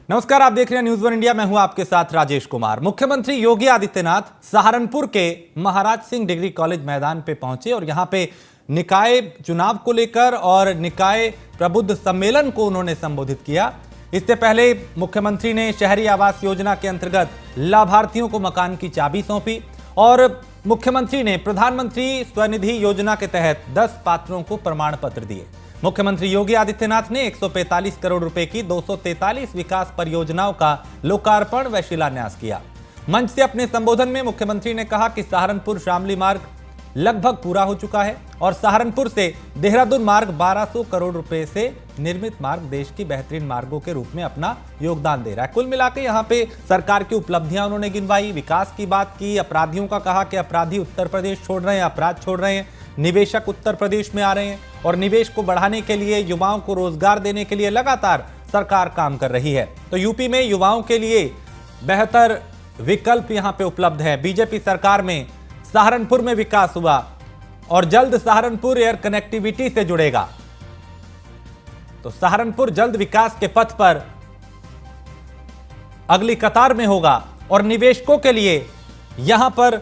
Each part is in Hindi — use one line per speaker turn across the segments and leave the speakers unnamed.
नमस्कार, आप देख रहे हैं न्यूज वन इंडिया। मैं हूं आपके साथ राजेश कुमार। मुख्यमंत्री योगी आदित्यनाथ सहारनपुर के महाराज सिंह डिग्री कॉलेज मैदान पे पहुंचे और यहां पे निकाय चुनाव को लेकर और निकाय प्रबुद्ध सम्मेलन को उन्होंने संबोधित किया। इससे पहले मुख्यमंत्री ने शहरी आवास योजना के अंतर्गत लाभार्थियों को मकान की चाबी सौंपी और मुख्यमंत्री ने प्रधानमंत्री स्वनिधि योजना के तहत 10 पात्रों को प्रमाण पत्र दिए। मुख्यमंत्री योगी आदित्यनाथ ने 145 करोड़ रुपए की 243 विकास परियोजनाओं का लोकार्पण व शिलान्यास किया। मंच से अपने संबोधन में मुख्यमंत्री ने कहा कि सहारनपुर शामली मार्ग लगभग पूरा हो चुका है और सहारनपुर से देहरादून मार्ग 1200 करोड़ रुपए से निर्मित मार्ग देश की बेहतरीन मार्गों के रूप में अपना योगदान दे रहा है। कुल मिलाकर यहाँ पे सरकार की उपलब्धियां उन्होंने गिनवाई, विकास की बात की, अपराधियों का कहा कि अपराधी उत्तर प्रदेश छोड़ रहे हैं, अपराध छोड़ रहे हैं, निवेशक उत्तर प्रदेश में आ रहे हैं और निवेश को बढ़ाने के लिए, युवाओं को रोजगार देने के लिए लगातार सरकार काम कर रही है। तो यूपी में युवाओं के लिए बेहतर विकल्प यहां पे उपलब्ध है। बीजेपी सरकार में सहारनपुर में विकास हुआ और जल्द सहारनपुर एयर कनेक्टिविटी से जुड़ेगा। तो सहारनपुर जल्द विकास के पथ पर अगली कतार में होगा और निवेशकों के लिए यहां पर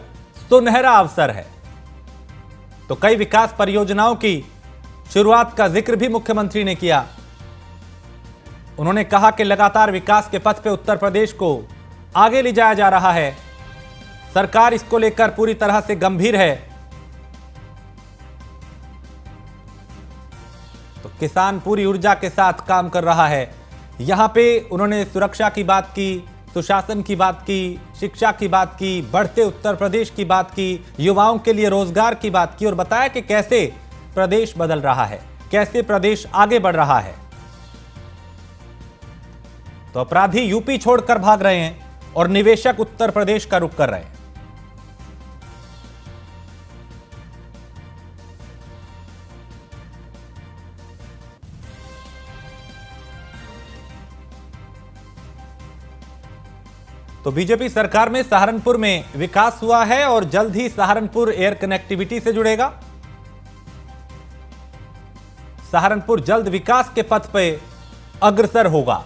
सुनहरा अवसर है। तो कई विकास परियोजनाओं की शुरुआत का जिक्र भी मुख्यमंत्री ने किया। उन्होंने कहा कि लगातार विकास के पथ पे उत्तर प्रदेश को आगे ले जाया जा रहा है। सरकार इसको लेकर पूरी तरह से गंभीर है। तो किसान पूरी ऊर्जा के साथ काम कर रहा है। यहां पे उन्होंने सुरक्षा की बात की, सुशासन की बात की, शिक्षा की बात की, बढ़ते उत्तर प्रदेश की बात की, युवाओं के लिए रोजगार की बात की और बताया कि कैसे प्रदेश बदल रहा है, कैसे प्रदेश आगे बढ़ रहा है। तो अपराधी यूपी छोड़कर भाग रहे हैं और निवेशक उत्तर प्रदेश का रुख कर रहे हैं। तो बीजेपी सरकार में सहारनपुर में विकास हुआ है और जल्द ही सहारनपुर एयर कनेक्टिविटी से जुड़ेगा। सहारनपुर जल्द विकास के पथ पे अग्रसर होगा।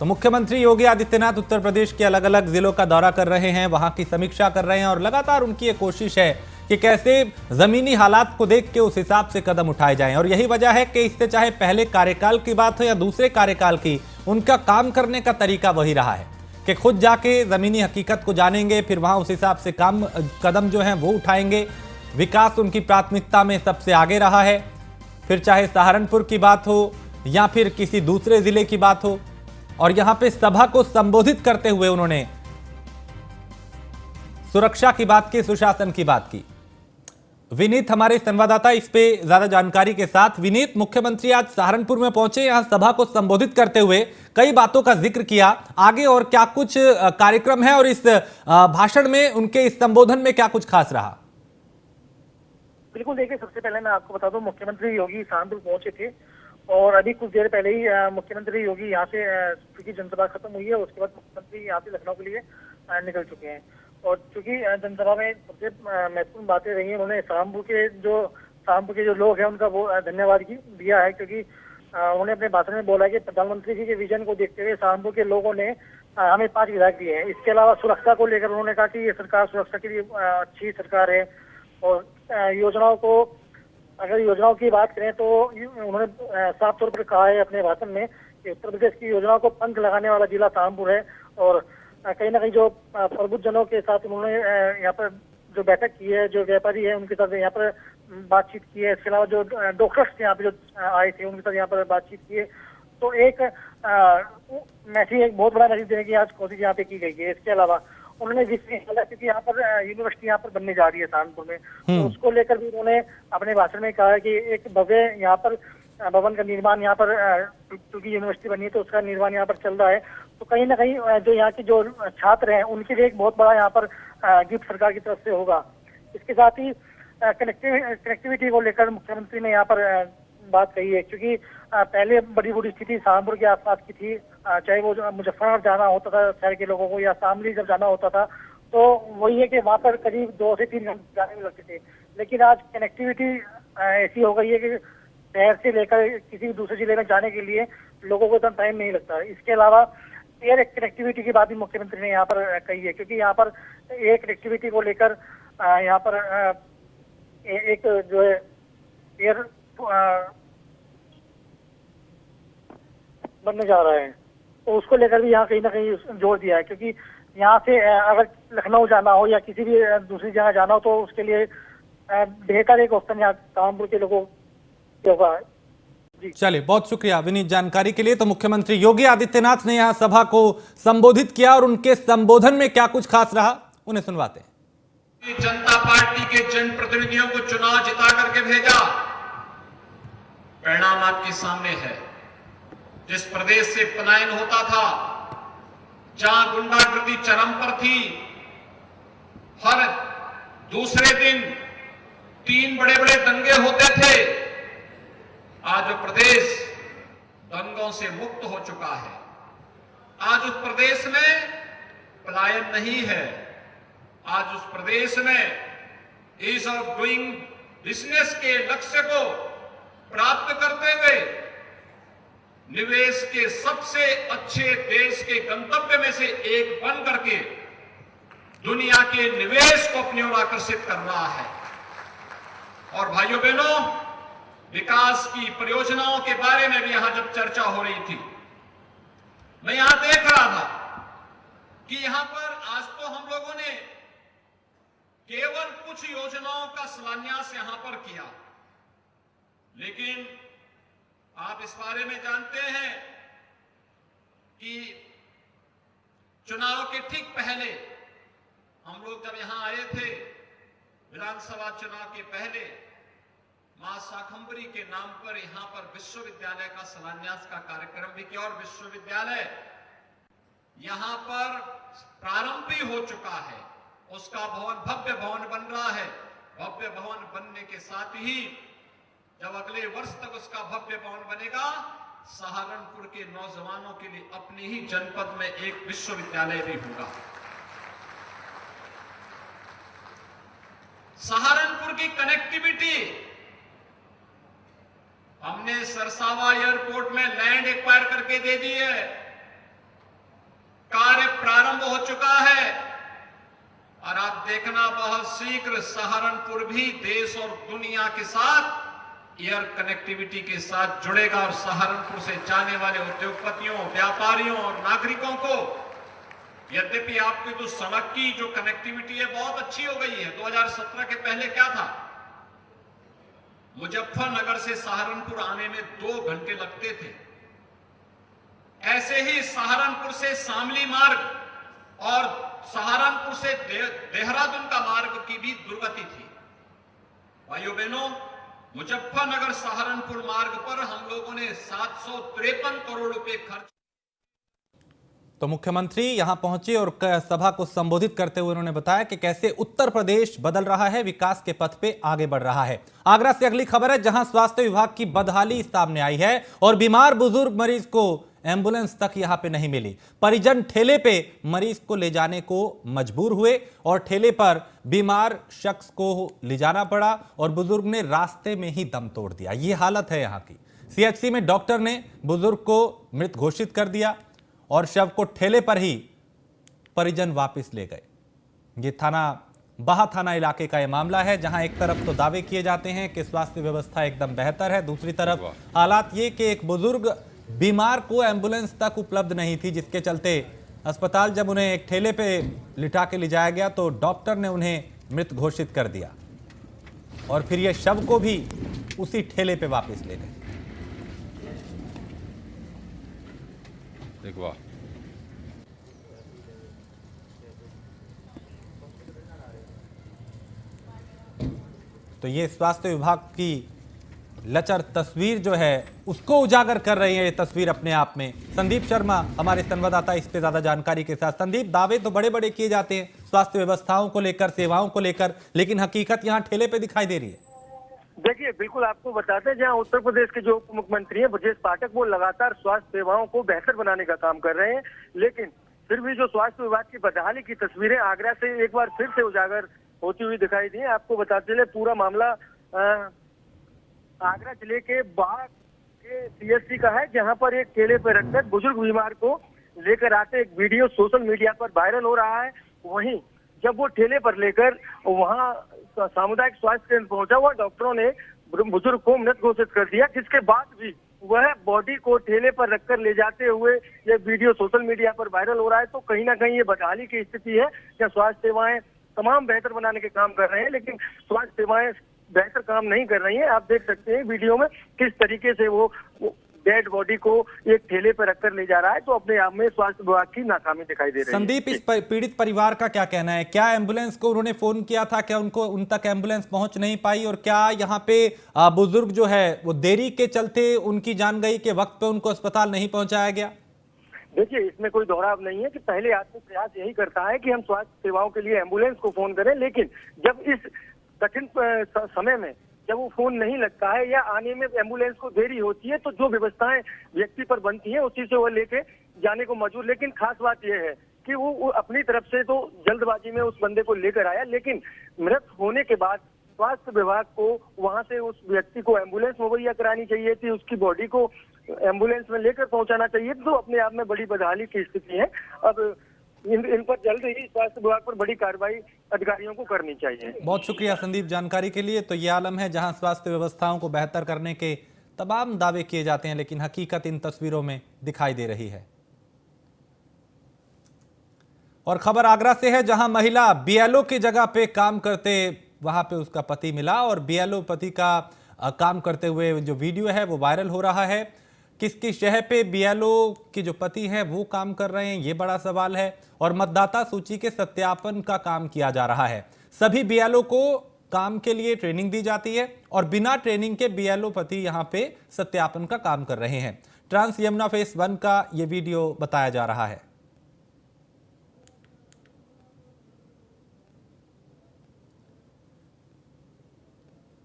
तो मुख्यमंत्री योगी आदित्यनाथ उत्तर प्रदेश के अलग अलग जिलों का दौरा कर रहे हैं, वहां की समीक्षा कर रहे हैं और लगातार उनकी ये कोशिश है कि कैसे जमीनी हालात को देख के उस हिसाब से कदम उठाए जाएं। और यही वजह है कि इससे चाहे पहले कार्यकाल की बात हो या दूसरे कार्यकाल की, उनका काम करने का तरीका वही रहा है कि खुद जाके जमीनी हकीकत को जानेंगे, फिर वहां उस हिसाब से कदम जो हैं वो उठाएंगे। विकास उनकी प्राथमिकता में सबसे आगे रहा है। फिर चाहे सहारनपुर की बात हो या फिर किसी दूसरे जिले की बात हो। और यहां पे सभा को संबोधित करते हुए उन्होंने सुरक्षा की बात की, सुशासन की बात की। विनीत हमारे संवाददाता इस पे ज्यादा जानकारी के साथ। विनीत, मुख्यमंत्री आज सहारनपुर में पहुंचे, यहां सभा को संबोधित करते हुए कई बातों का जिक्र किया। आगे और क्या कुछ कार्यक्रम है और इस भाषण में, उनके इस संबोधन में क्या कुछ खास रहा?
बिल्कुल, देखिए, सबसे पहले मैं आपको बता दूं, मुख्यमंत्री योगी सहारनपुर पहुंचे थे और अभी कुछ देर पहले ही मुख्यमंत्री योगी यहाँ से, चूंकि जनसभा खत्म हुई है, उसके बाद मुख्यमंत्री यहाँ से लखनऊ के लिए निकल चुके हैं। और चूंकि जनसभा में सबसे महत्वपूर्ण बातें रही हैं, उन्होंने सहारनपुर के जो लोग हैं उनका वो धन्यवाद दिया है, क्योंकि उन्होंने अपने भाषण में बोला कि प्रधानमंत्री जी के विजन को देखते हुए सहारनपुर के लोगों ने हमें 5 विधायक दिए हैं। इसके अलावा सुरक्षा को लेकर उन्होंने कहा कि ये सरकार सुरक्षा के लिए अच्छी सरकार है। और योजनाओं की बात करें तो उन्होंने साफ तौर पर कहा है अपने भाषण में कि उत्तर प्रदेश की योजनाओं को पंख लगाने वाला जिला सहारनपुर है। और कहीं ना कहीं जो प्रबुद्ध जनों के साथ उन्होंने यहाँ पर जो बैठक की है, जो व्यापारी है उनके साथ यहाँ पर बातचीत की है। इसके अलावा जो डॉक्टर्स यहाँ पे जो आए थे उनके साथ यहाँ पर बातचीत की है। तो एक बहुत बड़ा मैसेज देने की आज कोशिश यहाँ पे की गई है। इसके अलावा उन्होंने क्योंकि यहाँ पर यूनिवर्सिटी यहाँ पर बनने जा रही है सहारनपुर में, तो उसको लेकर भी उन्होंने अपने भाषण में कहा कि एक भव्य यहाँ पर भवन का निर्माण यहाँ पर, क्योंकि यूनिवर्सिटी बनी है तो उसका निर्माण यहाँ पर चल रहा है। तो कहीं ना कहीं जो यहाँ के जो छात्र हैं उनके लिए एक बहुत बड़ा यहाँ पर गिफ्ट सरकार की तरफ से होगा। इसके साथ ही कनेक्टिविटी को लेकर मुख्यमंत्री ने यहाँ पर बात कही है, क्योंकि पहले बड़ी स्थिति सहारनपुर के आसपास की थी, चाहे वो मुजफ्फरनगर जाना होता था शहर के लोगों को या शामली जब जाना होता था, तो वही है कि वहाँ पर करीब 2 से 3 घंटे जाने में लगते थे। लेकिन आज कनेक्टिविटी ऐसी हो गई है कि शहर से लेकर किसी दूसरे जिले में जाने के लिए लोगों को इतना टाइम नहीं लगता है। इसके अलावा एयर कनेक्टिविटी की बात भी मुख्यमंत्री ने यहाँ पर कही है, क्योंकि यहाँ पर एयर कनेक्टिविटी को लेकर यहाँ पर एक जो है एयर बनने जा रहा है, तो उसको लेकर भी यहाँ कहीं ना कहीं जोर दिया है, क्योंकि यहाँ से अगर लखनऊ जाना हो या किसी भी दूसरी जगह जाना हो तो उसके लिए बेहतर एक ऑप्शन यहाँ कानपुर के लोगों को होगा।
चलिए, बहुत शुक्रिया विनीत जानकारी के लिए। तो मुख्यमंत्री योगी आदित्यनाथ ने यहां सभा को संबोधित किया और उनके संबोधन में क्या कुछ खास रहा, उन्हें सुनवाते हैं।
जनता पार्टी के जनप्रतिनिधियों को चुनाव जिता करके भेजा, परिणाम आपके सामने है। जिस प्रदेश से पलायन होता था, जहां गुंडागर्दी चरम पर थी, हर दूसरे दिन 3 बड़े-बड़े दंगे होते थे, आज वो प्रदेश दंगों से मुक्त हो चुका है। आज उस प्रदेश में पलायन नहीं है। आज उस प्रदेश में ईज ऑफ डूइंग बिजनेस के लक्ष्य को प्राप्त करते हुए निवेश के सबसे अच्छे देश के गंतव्य में से एक बन करके दुनिया के निवेश को अपनी ओर आकर्षित कर रहा है। और भाइयों बहनों, विकास की परियोजनाओं के बारे में भी यहां जब चर्चा हो रही थी, मैं यहां देख रहा था कि यहां पर आज तो हम लोगों ने केवल कुछ योजनाओं का शिलान्यास यहां पर किया, लेकिन आप इस बारे में जानते हैं कि चुनाव के ठीक पहले हम लोग जब यहां आए थे, विधानसभा चुनाव के पहले मां शाकंभरी के नाम पर यहां पर विश्वविद्यालय का शिलान्यास का कार्यक्रम भी किया और विश्वविद्यालय यहां पर प्रारंभ भी हो चुका है। उसका भवन भव्य भवन बन रहा है। भव्य भवन बनने के साथ ही जब अगले वर्ष तक उसका भव्य भवन बनेगा, सहारनपुर के नौजवानों के लिए अपने ही जनपद में एक विश्वविद्यालय भी होगा। सहारनपुर की कनेक्टिविटी, हमने सरसावा एयरपोर्ट में लैंड एक्वायर करके दे दी है, कार्य प्रारंभ हो चुका है और आप देखना बहुत शीघ्र सहारनपुर भी देश और दुनिया के साथ एयर कनेक्टिविटी के साथ जुड़ेगा और सहारनपुर से जाने वाले उद्योगपतियों, व्यापारियों और नागरिकों को, यद्यपि आपकी जो सड़क की जो कनेक्टिविटी है बहुत अच्छी हो गई है। 2017 के पहले क्या था, मुजफ्फरनगर से सहारनपुर आने में 2 घंटे लगते थे। ऐसे ही सहारनपुर से शामली मार्ग और सहारनपुर से देहरादून का मार्ग की भी दुर्गति थी। भाइयों बहनों, मुजफ्फरनगर सहारनपुर मार्ग पर हम लोगों ने 753 करोड़ रुपए खर्च।
तो मुख्यमंत्री यहां पहुंचे और सभा को संबोधित करते हुए उन्होंने बताया कि कैसे उत्तर प्रदेश बदल रहा है, विकास के पथ पे आगे बढ़ रहा है। आगरा से अगली खबर है, जहां स्वास्थ्य विभाग की बदहाली सामने आई है और बीमार बुजुर्ग मरीज को एंबुलेंस तक यहां पे नहीं मिली। परिजन ठेले पे मरीज को ले जाने को मजबूर हुए और ठेले पर बीमार शख्स को ले जाना पड़ा और बुजुर्ग ने रास्ते में ही दम तोड़ दिया। ये हालत है यहां की। सीएचसी में डॉक्टर ने बुजुर्ग को मृत घोषित कर दिया और शव को ठेले पर ही परिजन वापस ले गए। ये बाहा थाना इलाके का यह मामला है, जहां एक तरफ तो दावे किए जाते हैं कि स्वास्थ्य व्यवस्था एकदम बेहतर है, दूसरी तरफ हालात ये कि एक बुजुर्ग बीमार को एम्बुलेंस तक उपलब्ध नहीं थी, जिसके चलते अस्पताल जब उन्हें एक ठेले पे लिटा के ले जाया गया तो डॉक्टर ने उन्हें मृत घोषित कर दिया और फिर ये शव को भी उसी ठेले पे वापस ले गए।
देखो
तो ये स्वास्थ्य विभाग की लचर तस्वीर जो है उसको उजागर कर रही है ये तस्वीर अपने आप में। संदीप शर्मा हमारे संवाददाता इस पे ज्यादा जानकारी के साथ। संदीप, दावे तो बड़े बड़े किए जाते हैं स्वास्थ्य व्यवस्थाओं को लेकर, सेवाओं को लेकर, लेकिन हकीकत यहाँ ठेले पे दिखाई दे रही है।
देखिए, बिल्कुल आपको बताते हैं, जहां उत्तर प्रदेश के जो उप मुख्यमंत्री हैं ब्रजेश पाठक, वो लगातार स्वास्थ्य सेवाओं को बेहतर बनाने का काम कर रहे हैं, लेकिन फिर भी जो स्वास्थ्य विभाग की बदहाली की तस्वीरें आगरा से एक बार फिर से उजागर होती हुई दिखाई दी है। आपको बताते चले, पूरा मामला आगरा जिले के बाग के ये सीएससी का है, जहां पर एक ठेले पर रखकर बुजुर्ग बीमार को लेकर आते एक वीडियो सोशल मीडिया पर वायरल हो रहा है। वहीं जब वो ठेले पर लेकर वहां सामुदायिक स्वास्थ्य केंद्र पहुंचा हुआ, डॉक्टरों ने बुजुर्ग को मृत घोषित कर दिया, जिसके बाद भी वह बॉडी को ठेले पर रखकर ले जाते हुए ये वीडियो सोशल मीडिया पर वायरल हो रहा है। तो कहीं ना कहीं ये बदहाली की स्थिति है, जहाँ स्वास्थ्य सेवाएं तमाम बेहतर बनाने के काम कर रहे हैं, लेकिन स्वास्थ्य सेवाएं बेहतर काम नहीं कर रही हैं। आप देख सकते हैं वीडियो में किस तरीके से वो डेड बॉडी को एक ठेले पर रखकर ले जा रहा है। तो अपने आप में स्वास्थ्य विभाग की नाकामी दिखाई दे रही है।
संदीप, इस पीड़ित परिवार का क्या कहना है? क्या एम्बुलेंस को उन्होंने फोन किया था? क्या उनको उन तक एम्बुलेंस पहुंच नहीं पाई? और क्या यहाँ पे बुजुर्ग जो है वो देरी के चलते उनकी जान गई कि वक्त पे उनको अस्पताल नहीं पहुंचाया गया?
देखिए, इसमें कोई दोहराव नहीं है कि पहले आदमी प्रयास यही करता है कि हम स्वास्थ्य सेवाओं के लिए एम्बुलेंस को फोन करें, लेकिन जब इस कठिन समय में जब वो फोन नहीं लगता है या आने में एम्बुलेंस को देरी होती है, तो जो व्यवस्थाएं व्यक्ति पर बनती हैं उसी से वो लेके जाने को मजबूर। लेकिन खास बात यह है कि वो अपनी तरफ से तो जल्दबाजी में उस बंदे को लेकर आया, लेकिन मृत होने के बाद स्वास्थ्य विभाग को वहां से उस व्यक्ति को एम्बुलेंस मुहैया करानी चाहिए थी, उसकी बॉडी को एम्बुलेंस में लेकर पहुंचाना चाहिए। तो अपने आप में बड़ी बदहाली की स्थिति है। अब इन पर जल्द ही स्वास्थ्य विभाग पर बड़ी कार्रवाई अधिकारियों को करनी चाहिए।
बहुत शुक्रिया संदीप जानकारी के लिए। तो ये आलम है जहां स्वास्थ्य व्यवस्थाओं को बेहतर करने के तमाम दावे किए जाते हैं, लेकिन हकीकत इन तस्वीरों में दिखाई दे रही है। और खबर आगरा से है, जहां महिला बीएलओ की जगह पे काम करते वहां पे उसका पति मिला और बीएलओ पति का काम करते हुए जो वीडियो है वो वायरल हो रहा है। किस किस जगह पे बीएलओ के जो पति हैं वो काम कर रहे हैं, ये बड़ा सवाल है। और मतदाता सूची के सत्यापन का काम किया जा रहा है। सभी बीएलओ को काम के लिए ट्रेनिंग दी जाती है और बिना ट्रेनिंग के बीएलओ पति यहां पे सत्यापन का काम कर रहे हैं। ट्रांस यमुना फेस 1 का ये वीडियो बताया जा रहा है।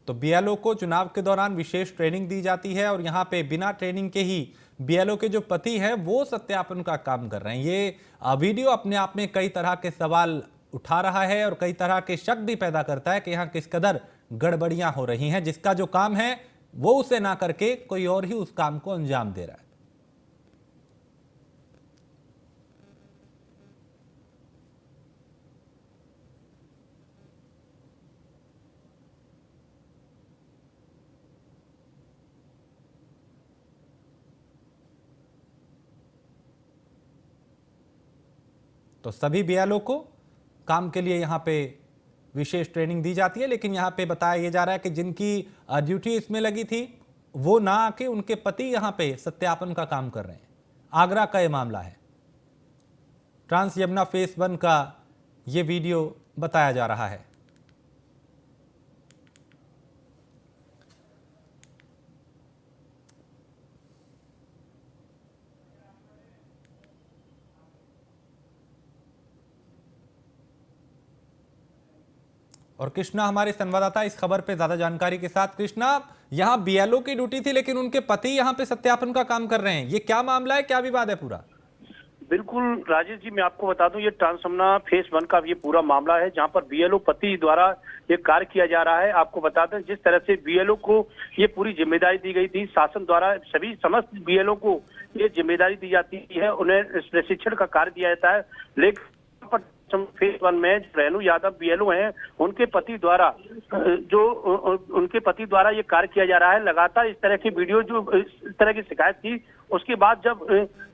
तो बीएलओ को चुनाव के दौरान विशेष ट्रेनिंग दी जाती है और यहाँ पे बिना ट्रेनिंग के ही बीएलओ के जो पति हैं वो सत्यापन का काम कर रहे हैं। ये वीडियो अपने आप में कई तरह के सवाल उठा रहा है और कई तरह के शक भी पैदा करता है कि यहाँ किस कदर गड़बड़ियां हो रही हैं। जिसका जो काम है वो उसे ना करके कोई और ही उस काम को अंजाम दे रहा है। तो सभी बीएलओ को काम के लिए यहाँ पे विशेष ट्रेनिंग दी जाती है, लेकिन यहाँ पे बताया ये जा रहा है कि जिनकी ड्यूटी इसमें लगी थी वो ना आके उनके पति यहाँ पे सत्यापन का काम कर रहे हैं। आगरा का ये मामला है। ट्रांस यमुना फेस 1 का ये वीडियो बताया जा रहा है। और कृष्णा हमारे संवाददाता इस खबर पे ज्यादा जानकारी के साथ। कृष्णा, यहाँ बीएलओ की ड्यूटी थी लेकिन उनके पति यहाँ पे सत्यापन का काम कर रहे हैं, ये क्या मामला है, क्या विवाद है पूरा?
बिल्कुल राजेश जी, मैं आपको बता दूं ये ट्रांस यमुना फेस 1 का ये पूरा मामला है, जहां पर बीएलओ पति द्वारा ये कार्य किया जा रहा है। आपको बता दें जिस तरह से बीएलओ को ये पूरी जिम्मेदारी दी गई थी शासन द्वारा, सभी समस्त बीएलओ को ये जिम्मेदारी दी जाती है, उन्हें प्रशिक्षण का कार्य दिया जाता है। लेकिन फेस 1 में रेणु यादव बीएलओ हैं, उनके पति द्वारा ये कार्य किया जा रहा है। लगातार इस तरह की वीडियो जो इस तरह की शिकायत थी, उसके बाद जब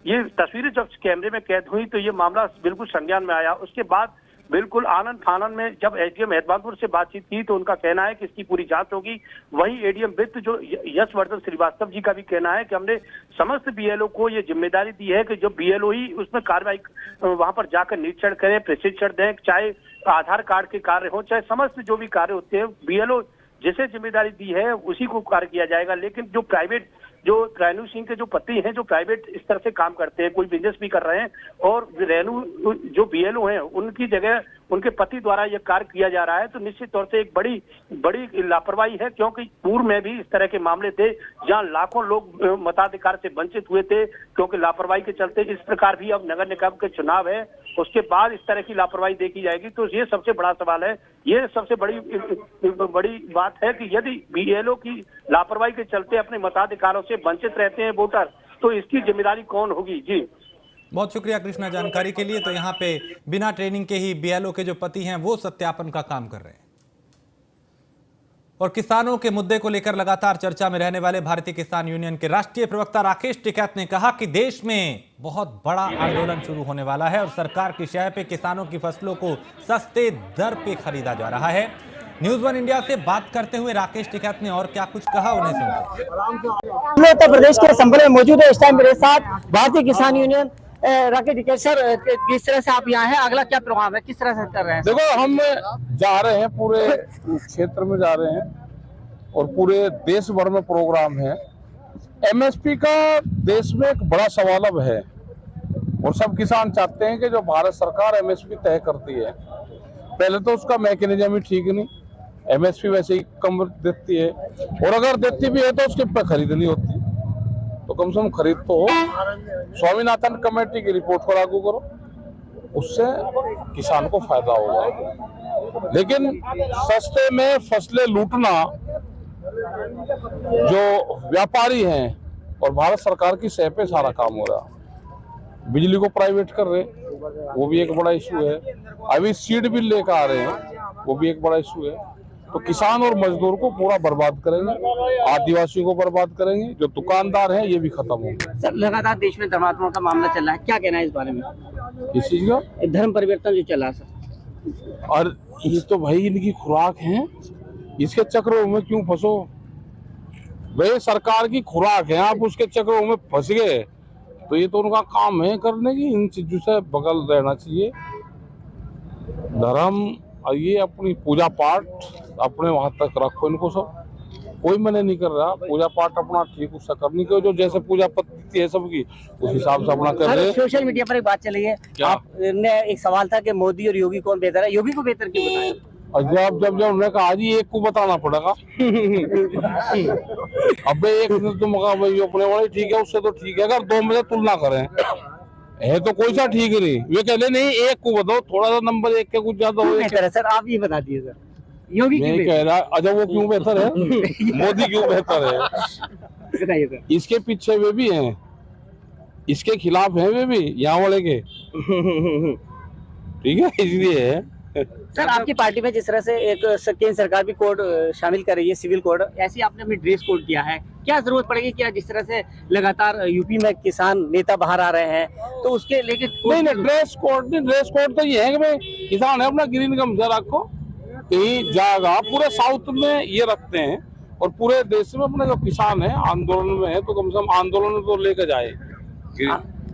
ये तस्वीरें जब कैमरे में कैद हुई तो ये मामला बिल्कुल संज्ञान में आया। उसके बाद बिल्कुल आनंद फानन में जब एसडीएम हैदराबाद से बातचीत की तो उनका कहना है कि इसकी पूरी जांच होगी। वहीं एडीएम वित्त जो यशवर्धन श्रीवास्तव जी का भी कहना है कि हमने समस्त बीएलओ को ये जिम्मेदारी दी है कि जो बीएलओ ही उसमें कार्रवाई वहां पर जाकर निरीक्षण करें, प्रशिक्षण दें, चाहे आधार कार्ड के कार्य हो, चाहे समस्त जो भी कार्य होते हैं बीएलओ जिसे जिम्मेदारी दी है उसी को कार्य किया जाएगा। लेकिन जो प्राइवेट जो रेणु सिंह के जो पति हैं जो प्राइवेट इस तरह से काम करते हैं, कोई बिजनेस भी कर रहे हैं और रेणु जो बीएलओ हैं उनकी जगह उनके पति द्वारा यह कार्य किया जा रहा है, तो निश्चित तौर से एक बड़ी लापरवाही है। क्योंकि पूर्व में भी इस तरह के मामले थे जहां लाखों लोग मताधिकार से वंचित हुए थे, क्योंकि लापरवाही के चलते। इस प्रकार भी अब नगर निगम के चुनाव है उसके बाद इस तरह की लापरवाही देखी जाएगी। तो ये सबसे बड़ा सवाल है, ये सबसे बड़ी बात है कि यदि बीएलओ की लापरवाही के चलते अपने मताधिकारों से वंचित रहते हैं वोटर, तो इसकी जिम्मेदारी कौन होगी। जी
बहुत शुक्रिया कृष्णा जानकारी के लिए। तो यहाँ पे बिना ट्रेनिंग के ही बीएलओ के जो पति हैं वो सत्यापन का काम कर रहे हैं। और किसानों के मुद्दे को लेकर लगातार चर्चा में रहने वाले भारतीय किसान यूनियन के राष्ट्रीय प्रवक्ता राकेश टिकैत ने कहा कि देश में बहुत बड़ा आंदोलन शुरू होने वाला है और सरकार की शय पे किसानों की फसलों को सस्ते दर पे खरीदा जा रहा है। न्यूज़ वन इंडिया से बात करते हुए राकेश टिकैत ने और क्या कुछ कहा, उन्हें सुनते हैं।
उत्तर प्रदेश के संबल में मौजूद है इस टाइम मेरे साथ भारतीय किसान यूनियन राकेश टिकैत। सर, किस तरह से आप यहाँ हैं, अगला क्या प्रोग्राम है, किस तरह से कर रहे हैं?
देखो, हम जा रहे हैं, पूरे क्षेत्र में जा रहे हैं और पूरे देश भर में प्रोग्राम है। एमएसपी का देश में एक बड़ा सवाल अब है और सब किसान चाहते हैं कि जो भारत सरकार एमएसपी तय करती है, पहले तो उसका मैकेनिज्म ही ठीक नहीं, एमएसपी वैसे ही कम देती है और अगर देती भी है तो उसके पे खरीद नहीं होती। तो कम से कम खरीद तो हो। स्वामीनाथन कमेटी की रिपोर्ट को लागू करो, उससे किसान को फायदा होगा। लेकिन सस्ते में फसलें लूटना जो व्यापारी हैं और भारत सरकार की सह पे सारा काम हो रहा। बिजली को प्राइवेट कर रहे, वो भी एक बड़ा इशू है। अभी सीड बिल लेकर आ रहे हैं, वो भी एक बड़ा इशू है। तो किसान और मजदूर को पूरा बर्बाद करेंगे, आदिवासियों को बर्बाद करेंगे, जो दुकानदार हैं ये भी खत्म होंगे।
सर, लगातार देश में धर्मात्मों का मामला चल रहा है, क्या कहना है इस बारे में?
किस चीज का?
धर्म परिवर्तन जो चला सर।
और ये तो भाई इनकी खुराक है, इसके चक्रों में क्यों फंसो भाई? सरकार की खुराक है, आप उसके चक्रों में फंस गए तो ये तो उनका काम है करने की। इन चीजों से बगल रहना चाहिए। धर्म और ये अपनी पूजा पाठ अपने वहां तक रखो, इनको सब कोई मना नहीं कर रहा। पूजा पाठ अपना ठीक उसका करनी को, जो जैसे पूजा पद्धति है सबकी उस हिसाब से अपना कर रहे।
सोशल मीडिया पर एक बात चली है, आपने एक सवाल था कि मोदी और योगी कौन बेहतर है, योगी को बेहतर क्यों बताया?
और जब उन्होंने कहा जी एक को बताना पड़ेगा। अब एक तुम भाई अपने वाले ठीक है, उससे तो ठीक है। अगर दो में से तुलना करें है तो कोई सा ठीक नहीं। वे कह ले नहीं एक को बताओ, थोड़ा सा नंबर एक के कुछ ज्यादा हो।
बेहतर है सर, आप ये बता दीजिए सर, योगी
नहीं कह रहा। अच्छा, वो क्यों बेहतर है? मोदी क्यों बेहतर है?
बताइए सर।
इसके पीछे वे भी हैं, इसके खिलाफ हैं वे भी, यहाँ वाले के। ठीक है, इसलिए
सर, आपकी पार्टी में जिस तरह से एक केंद्र सरकार भी कोड शामिल कर रही है, सिविल कोड, ऐसे आपने अपनी ड्रेस कोड किया है, क्या जरूरत पड़ेगी? क्या जिस तरह से लगातार यूपी में किसान नेता बाहर आ रहे हैं तो उसके लेके
नहीं, ड्रेस कोड नहीं। ड्रेस कोड तो ये है कि भाई किसान है, अपना ग्रीन गमछा रखो, कहीं जाएगा। पूरे साउथ में ये रखते हैं और पूरे देश में अपने जो किसान है आंदोलन में है तो कम से कम आंदोलन तो लेकर जाए।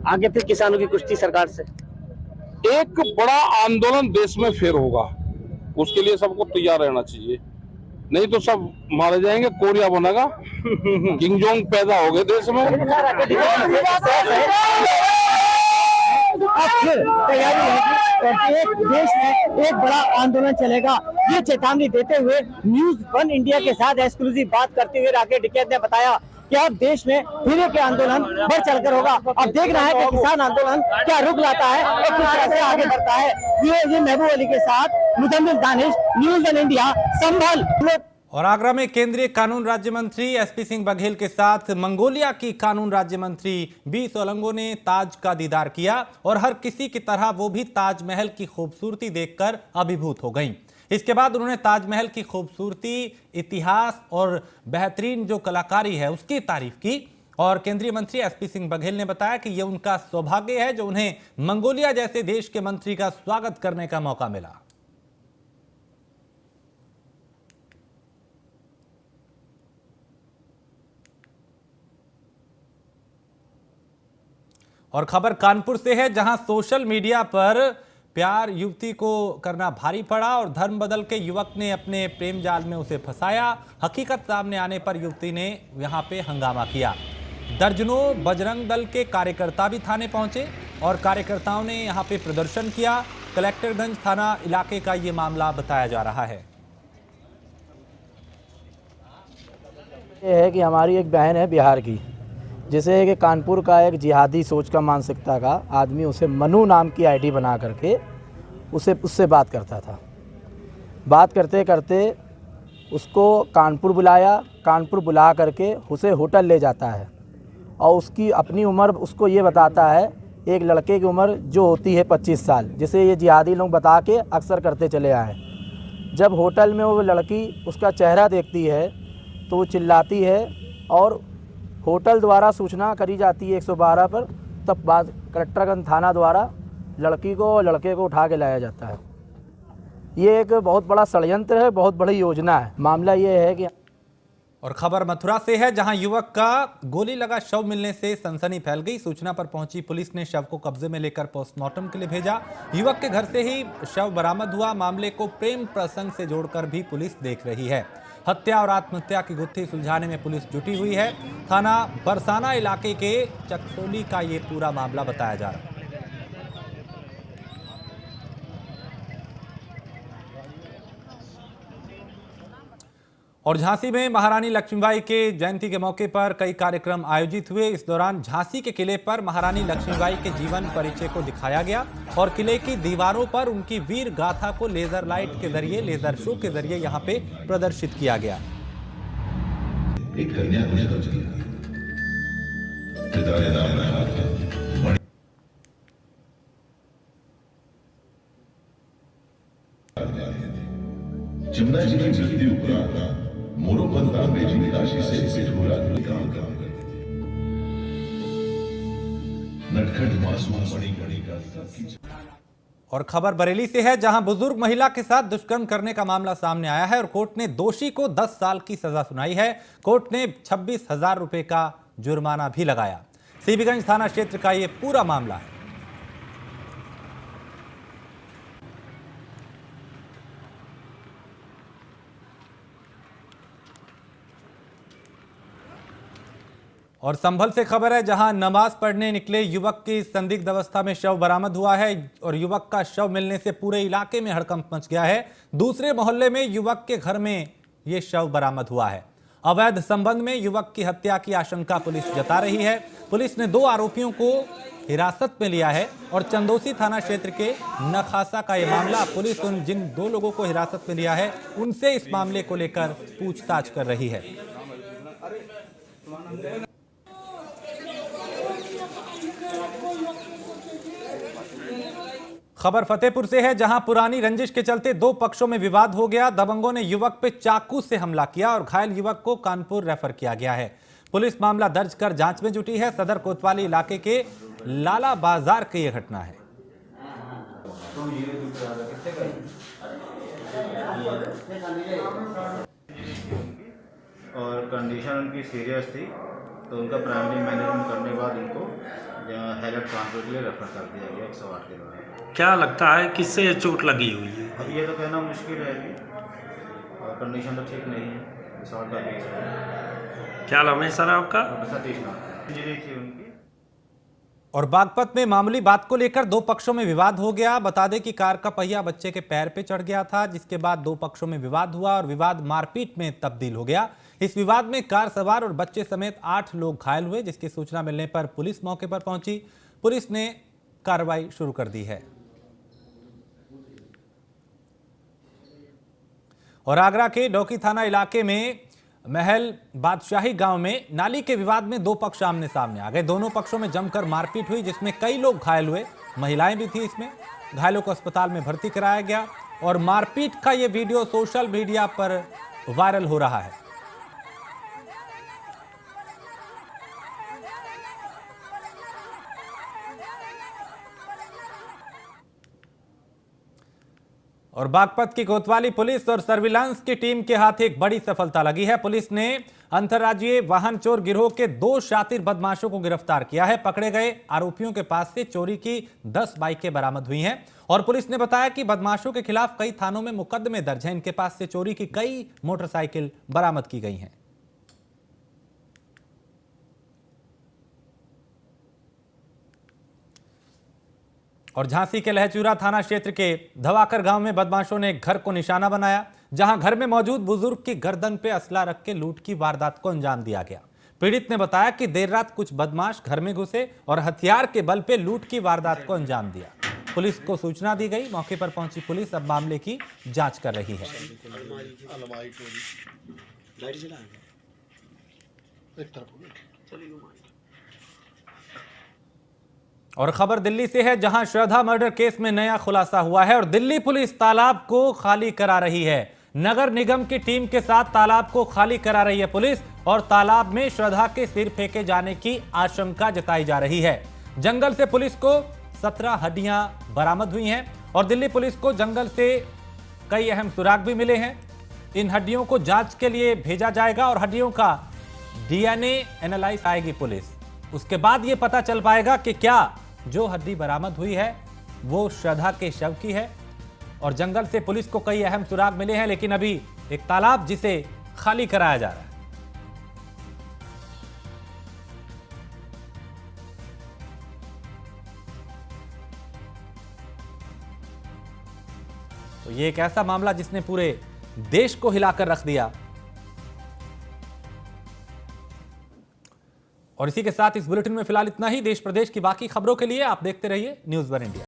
आगे फिर किसानों की कुश्ती सरकार से
एक बड़ा आंदोलन देश में फिर होगा, उसके लिए सबको तैयार रहना चाहिए, नहीं तो सब मारे जाएंगे। कोरिया बनेगा, किंग जोंग पैदा हो गए देश में।
तैयारी है, एक देश में एक बड़ा आंदोलन चलेगा, ये चेतावनी देते हुए न्यूज़ वन इंडिया के साथ एक्सक्लूसिव बात करते हुए राकेश टिकैत ने बताया कि अब देश में फिर एक आंदोलन बढ़ चढ़कर होगा। अब देखना है कि किसान आंदोलन क्या रुख लाता है और किस तरह से आगे बढ़ता है। ये महबूब अली के साथ Muzammil Danish, news one India, Sambhal.
और आगरा में केंद्रीय कानून राज्य मंत्री एसपी सिंह बघेल के साथ मंगोलिया की कानून राज्य मंत्री बी सोलंगो ने ताज का दीदार किया और हर किसी की तरह वो भी ताजमहल की खूबसूरती देखकर अभिभूत हो गईं। इसके बाद उन्होंने ताजमहल की खूबसूरती, इतिहास और बेहतरीन जो कलाकारी है उसकी तारीफ की। और केंद्रीय मंत्री एसपी सिंह बघेल ने बताया कि यह उनका सौभाग्य है जो उन्हें मंगोलिया जैसे देश के मंत्री का स्वागत करने का मौका मिला। और खबर कानपुर से है, जहां सोशल मीडिया पर प्यार युवती को करना भारी पड़ा और धर्म बदल के युवक ने अपने प्रेम जाल में उसे फंसाया। हकीकत सामने आने पर युवती ने यहां पे हंगामा किया। दर्जनों बजरंग दल के कार्यकर्ता भी थाने पहुंचे और कार्यकर्ताओं ने यहां पे प्रदर्शन किया। कलेक्टरगंज थाना इलाके का ये मामला बताया जा रहा है।
ये है कि हमारी एक बहन है बिहार की,
जैसे कि कानपुर का एक जिहादी सोच का मानसिकता का आदमी उसे मनु नाम की आईडी बना करके उससे बात करता था। बात करते करते उसको कानपुर बुलाया, कानपुर बुला करके उसे होटल ले जाता है और उसकी अपनी उम्र उसको ये बताता है, एक लड़के की उम्र जो होती है 25 साल, जिसे ये जिहादी लोग बता के अक्सर करते चले आए। जब होटल में वो लड़की उसका चेहरा देखती है तो वो चिल्लाती है और होटल द्वारा सूचना करी जाती है 112 पर। तब बाद कलेक्टरगंज थाना द्वारा लड़की को और लड़के को उठा के लाया जाता है। ये एक बहुत बड़ा षड्यंत्र है, बहुत बड़ी योजना है। मामला ये है कि
और खबर मथुरा से है, जहां युवक का गोली लगा शव मिलने से सनसनी फैल गई। सूचना पर पहुंची पुलिस ने शव को कब्जे में लेकर पोस्टमार्टम के लिए भेजा। युवक के घर से ही शव बरामद हुआ। मामले को प्रेम प्रसंग से जोड़कर भी पुलिस देख रही है। हत्या और आत्महत्या की गुत्थी सुलझाने में पुलिस जुटी हुई है। थाना बरसाना इलाके के चकसोली का ये पूरा मामला बताया जा रहा है। और झांसी में महारानी लक्ष्मीबाई के जयंती के मौके पर कई कार्यक्रम आयोजित हुए। इस दौरान झांसी के किले पर महारानी लक्ष्मीबाई के जीवन परिचय को दिखाया गया और किले की दीवारों पर उनकी वीर गाथा को लेजर लाइट के जरिए, लेजर शो के जरिए यहां पे प्रदर्शित किया गया।
एक कन्या होने का चला जमुना जी की मृत्यु उपरांत मोरोपंत तांबे जी राशि से पिठोरा काम करते थे। नटखट मासूम मणि का।
और खबर बरेली से है, जहां बुजुर्ग महिला के साथ दुष्कर्म करने का मामला सामने आया है और कोर्ट ने दोषी को 10 साल की सजा सुनाई है। कोर्ट ने 26,000 रुपए का जुर्माना भी लगाया। सीबीगंज थाना क्षेत्र का यह पूरा मामला है। और संभल से खबर है, जहां नमाज पढ़ने निकले युवक की संदिग्ध अवस्था में शव बरामद हुआ है और युवक का शव मिलने से पूरे इलाके में हड़कंप मच गया है। दूसरे मोहल्ले में युवक के घर में यह शव बरामद हुआ है। अवैध संबंध में युवक की हत्या की आशंका पुलिस जता रही है। पुलिस ने 2 आरोपियों को हिरासत में लिया है और चंदोसी थाना क्षेत्र के नखासा का यह मामला। पुलिस उन जिन 2 लोगों को हिरासत में लिया है उनसे इस मामले को लेकर पूछताछ कर रही है। खबर फतेहपुर से है, जहां पुरानी रंजिश के चलते 2 पक्षों में विवाद हो गया। दबंगों ने युवक पे चाकू से हमला किया और घायल युवक को कानपुर रेफर किया गया है। पुलिस मामला दर्ज कर जांच में जुटी है। सदर कोतवाली इलाके के लाला बाजार की यह घटना है।
और कंडीशन उनकी सीरियस थी, तो उनका प्राइमरी मैनेजमेंट करने के बाद उनको हेलट ट्रांसफर के लिए रेफर कर दिया गया 108 के द्वारा। क्या लगता है किससे चोट लगी हुई है? अब ये तो कहना मुश्किल है अभी, और कंडीशन तो ठीक नहीं है। शॉर्ट का केस है। क्या नाम है सर आपका? सतीश नाम इंजरी थी उनकी।
और बागपत में मामूली बात को लेकर 2 पक्षों में विवाद हो गया। बता दें कि कार का पहिया बच्चे के पैर पे चढ़ गया था, जिसके बाद 2 पक्षों में विवाद हुआ और विवाद मारपीट में तब्दील हो गया। इस विवाद में कार सवार और बच्चे समेत 8 लोग घायल हुए, जिसकी सूचना मिलने पर पुलिस मौके पर पहुंची। पुलिस ने कार्रवाई शुरू कर दी है। और आगरा के डौकी थाना इलाके में महल बादशाही गांव में नाली के विवाद में 2 पक्ष आमने सामने आ गए। दोनों पक्षों में जमकर मारपीट हुई, जिसमें कई लोग घायल हुए, महिलाएं भी थी इसमें। घायलों को अस्पताल में भर्ती कराया गया और मारपीट का यह वीडियो सोशल मीडिया पर वायरल हो रहा है। और बागपत की कोतवाली पुलिस और सर्विलांस की टीम के हाथ एक बड़ी सफलता लगी है। पुलिस ने अंतर्राज्यीय वाहन चोर गिरोह के 2 शातिर बदमाशों को गिरफ्तार किया है। पकड़े गए आरोपियों के पास से चोरी की 10 बाइकें बरामद हुई हैं और पुलिस ने बताया कि बदमाशों के खिलाफ कई थानों में मुकदमे दर्ज हैं। इनके पास से चोरी की कई मोटरसाइकिल बरामद की गई हैं। और झांसी के लहचूरा थाना क्षेत्र के धवाकर गांव में बदमाशों ने घर को निशाना बनाया, जहां घर में मौजूद बुजुर्ग की गर्दन पे असला रख के लूट की वारदात को अंजाम दिया गया। पीड़ित ने बताया कि देर रात कुछ बदमाश घर में घुसे और हथियार के बल पे लूट की वारदात को अंजाम दिया। पुलिस को सूचना दी गई। मौके पर पहुंची पुलिस अब मामले की जांच कर रही है। और खबर दिल्ली से है, जहां श्रद्धा मर्डर केस में नया खुलासा हुआ है और दिल्ली पुलिस तालाब को खाली करा रही है। नगर निगम की टीम के साथ तालाब को खाली करा रही है पुलिस और तालाब में श्रद्धा के सिर फेंके जाने की आशंका जताई जा रही है। जंगल से पुलिस को 17 हड्डियां बरामद हुई हैं और दिल्ली पुलिस को जंगल से कई अहम सुराग भी मिले हैं। इन हड्डियों को जांच के लिए भेजा जाएगा और हड्डियों का डीएनए एनालाइज आएगी पुलिस। उसके बाद यह पता चल पाएगा कि क्या जो हड्डी बरामद हुई है वो श्रद्धा के शव की है। और जंगल से पुलिस को कई अहम सुराग मिले हैं, लेकिन अभी एक तालाब जिसे खाली कराया जा रहा है। तो ये एक ऐसा मामला जिसने पूरे देश को हिलाकर रख दिया। और इसी के साथ इस बुलेटिन में फिलहाल इतना ही। देश प्रदेश की बाकी खबरों के लिए आप देखते रहिए न्यूज़ वन इंडिया।